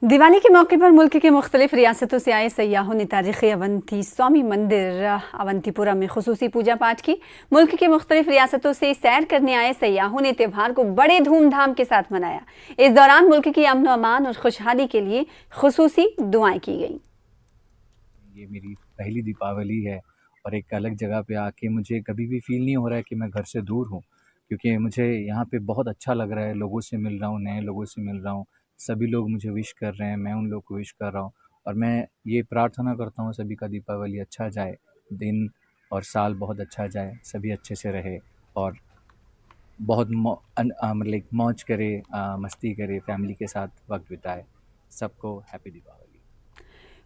दिवाली के मौके पर मुल्क की मुख्तलिफ रियासतों से आए सयाहों ने तारीखी अवंती स्वामी मंदिर अवंतीपुरा में खुसूसी पूजा पाठ की। मुल्क की मुख्तलिफ रियासतों से सैर करने आए सयाहों ने त्यौहार को बड़े धूमधाम के साथ मनाया। इस दौरान मुल्क की अमन व अमान और खुशहाली के लिए खुसूसी दुआएं की गईं। ये मेरी पहली दीपावली है और एक अलग जगह पे आके मुझे कभी भी फील नहीं हो रहा है कि मैं घर से दूर हूँ, क्योंकि मुझे यहाँ पे बहुत अच्छा लग रहा है। लोगों से मिल रहा हूँ, नए लोगों से मिल रहा हूँ, सभी लोग मुझे विश कर रहे हैं, मैं उन लोग को विश कर रहा हूँ। और मैं ये प्रार्थना करता हूँ सभी का दीपावली अच्छा जाए, दिन और साल बहुत अच्छा जाए, सभी अच्छे से रहे और बहुत मतलब मौज करे, मस्ती करे, फैमिली के साथ वक्त बिताए। सबको हैप्पी दीपावली।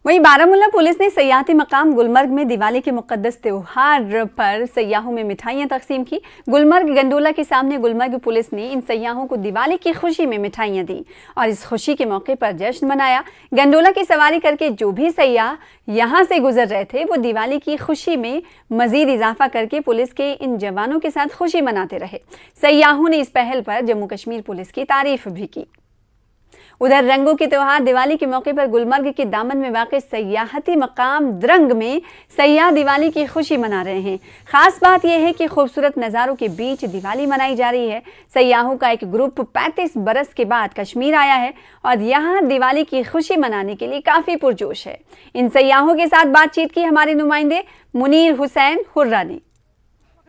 वहीं बारामूला पुलिस ने सयाहती मकाम गुलमर्ग में दिवाली के मुकद्दस त्योहार पर सयाहों में मिठाइयां तकसीम की। गुलमर्ग गंडोला के सामने गुलमर्ग पुलिस ने इन सयाहों को दिवाली की खुशी में मिठाइयां दी और इस खुशी के मौके पर जश्न मनाया। गंडोला की सवारी करके जो भी सयाह यहां से गुजर रहे थे वो दिवाली की खुशी में मजीद इजाफा करके पुलिस के इन जवानों के साथ खुशी मनाते रहे। सयाहों ने इस पहल पर जम्मू कश्मीर पुलिस की तारीफ भी की। उधर रंगों के त्योहार दिवाली के मौके पर गुलमर्ग के दामन में वाक़ सयाहती मकाम द्रंग में सयाह दिवाली की खुशी मना रहे हैं। खास बात यह है कि खूबसूरत नज़ारों के बीच दिवाली मनाई जा रही है। सयाहों का एक ग्रुप 35 बरस के बाद कश्मीर आया है और यहाँ दिवाली की खुशी मनाने के लिए काफ़ी पुरजोश है। इन सयाहों के साथ बातचीत की हमारे नुमाइंदे मुनीर हुसैन हुर्रा ने।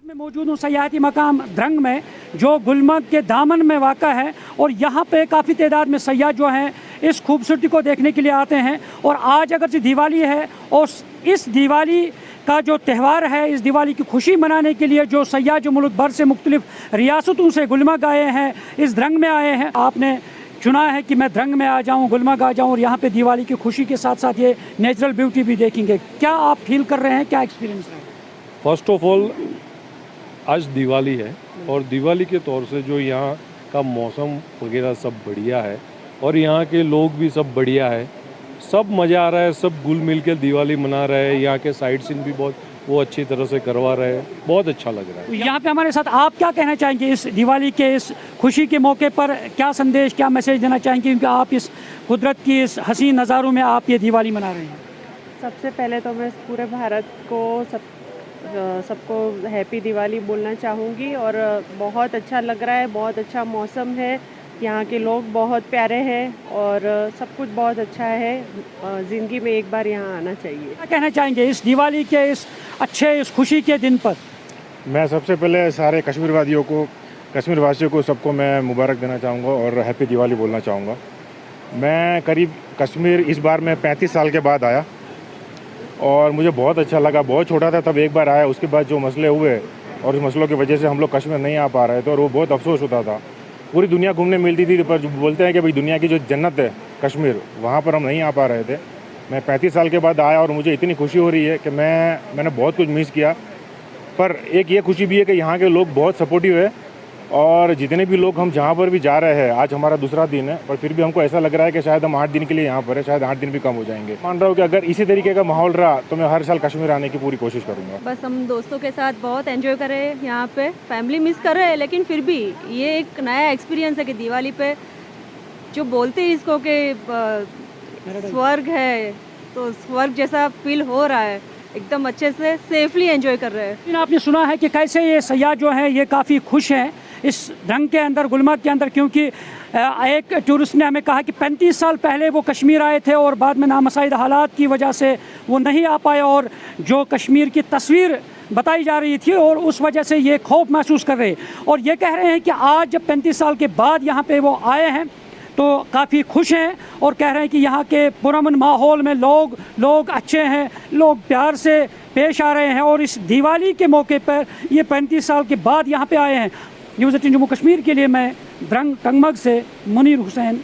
मैं मौजूद हूँ सयाहती मकाम द्रंग में, जो गुलमर्ग के दामन में वाक़ा है और यहाँ पे काफ़ी तादाद में सयाह जो हैं इस खूबसूरती को देखने के लिए आते हैं। और आज अगरचे दिवाली है और इस दिवाली का जो त्यौहार है, इस दिवाली की खुशी मनाने के लिए जो सयाह जो मुल्क भर से मुख्तलिफ रियासतों से गुलमर्ग आए हैं, इस द्रंग में आए हैं। आपने चुना है कि मैं द्रंग में आ जाऊँ, गुलमर्ग आ जाऊँ और यहाँ पे दिवाली की खुशी के साथ साथ ये नेचुरल ब्यूटी भी देखेंगे। क्या आप फील कर रहे हैं, क्या एक्सपीरियंस है? फर्स्ट ऑफ ऑल आज दिवाली है और दिवाली के तौर से जो यहाँ का मौसम वगैरह सब बढ़िया है और यहाँ के लोग भी सब बढ़िया है, सब मज़ा आ रहा है, सब घुल मिल के दिवाली मना रहे हैं। यहाँ के साइट सीन भी बहुत वो अच्छी तरह से करवा रहे हैं, बहुत अच्छा लग रहा है। यहाँ पे हमारे साथ आप क्या कहना चाहेंगे इस दिवाली के इस खुशी के मौके पर? क्या संदेश, क्या मैसेज देना चाहेंगे, क्योंकि आप इस कुदरत की इस हसीन नज़ारों में आप ये दिवाली मना रहे हैं? सबसे पहले तो मैं पूरे भारत को सबको हैप्पी दिवाली बोलना चाहूँगी। और बहुत अच्छा लग रहा है, बहुत अच्छा मौसम है, यहाँ के लोग बहुत प्यारे हैं और सब कुछ बहुत अच्छा है। ज़िंदगी में एक बार यहाँ आना चाहिए। क्या कहना चाहेंगे इस दिवाली के इस अच्छे इस खुशी के दिन पर? मैं सबसे पहले सारे कश्मीर वासियों को सबको मैं मुबारक देना चाहूँगा और हैप्पी दिवाली बोलना चाहूँगा। मैं करीब कश्मीर इस बार मैं 35 साल के बाद आया और मुझे बहुत अच्छा लगा। बहुत छोटा था तब एक बार आया, उसके बाद जो मसले हुए और उस मसलों की वजह से हम लोग कश्मीर नहीं आ पा रहे थे और वो बहुत अफसोस होता था। पूरी दुनिया घूमने मिलती थी, पर बोलते हैं कि भाई दुनिया की जो जन्नत है कश्मीर, वहाँ पर हम नहीं आ पा रहे थे। मैं 35 साल के बाद आया और मुझे इतनी खुशी हो रही है कि मैंने बहुत कुछ मिस किया, पर एक ये खुशी भी है कि यहाँ के लोग बहुत सपोर्टिव है और जितने भी लोग हम जहाँ पर भी जा रहे हैं, आज हमारा दूसरा दिन है, पर फिर भी हमको ऐसा लग रहा है कि शायद हम 8 दिन के लिए यहाँ पर है, शायद 8 दिन भी कम हो जाएंगे। मान रहा हूँ कि अगर इसी तरीके का माहौल रहा तो मैं हर साल कश्मीर आने की पूरी कोशिश करूँगा। बस हम दोस्तों के साथ बहुत एंजॉय कर रहे हैं, यहाँ पे फैमिली मिस कर रहे हैं, लेकिन फिर भी ये एक नया एक्सपीरियंस है कि दिवाली पे जो बोलते हैं इसको कि स्वर्ग है, तो स्वर्ग जैसा फील हो रहा है। एकदम अच्छे से सेफली एंजॉय कर रहे हैं। आपने सुना है कि कैसे ये सयाह जो हैं ये काफ़ी खुश हैं इस ढंग के अंदर, गुलमर्ग के अंदर, क्योंकि एक टूरिस्ट ने हमें कहा कि 35 साल पहले वो कश्मीर आए थे और बाद में नामसाइद हालात की वजह से वो नहीं आ पाए और जो कश्मीर की तस्वीर बताई जा रही थी और उस वजह से ये खौफ महसूस कर रहे और ये कह रहे हैं कि आज जब 35 साल के बाद यहाँ पे वो आए हैं तो काफ़ी खुश हैं और कह रहे हैं कि यहाँ के पुरअमन माहौल में लोग अच्छे हैं, लोग प्यार से पेश आ रहे हैं और इस दिवाली के मौके पर ये 35 साल के बाद यहाँ पे आए हैं। न्यूज़ 18 जम्मू कश्मीर के लिए मैं द्रंग टंगमर्ग से मुनीर हुसैन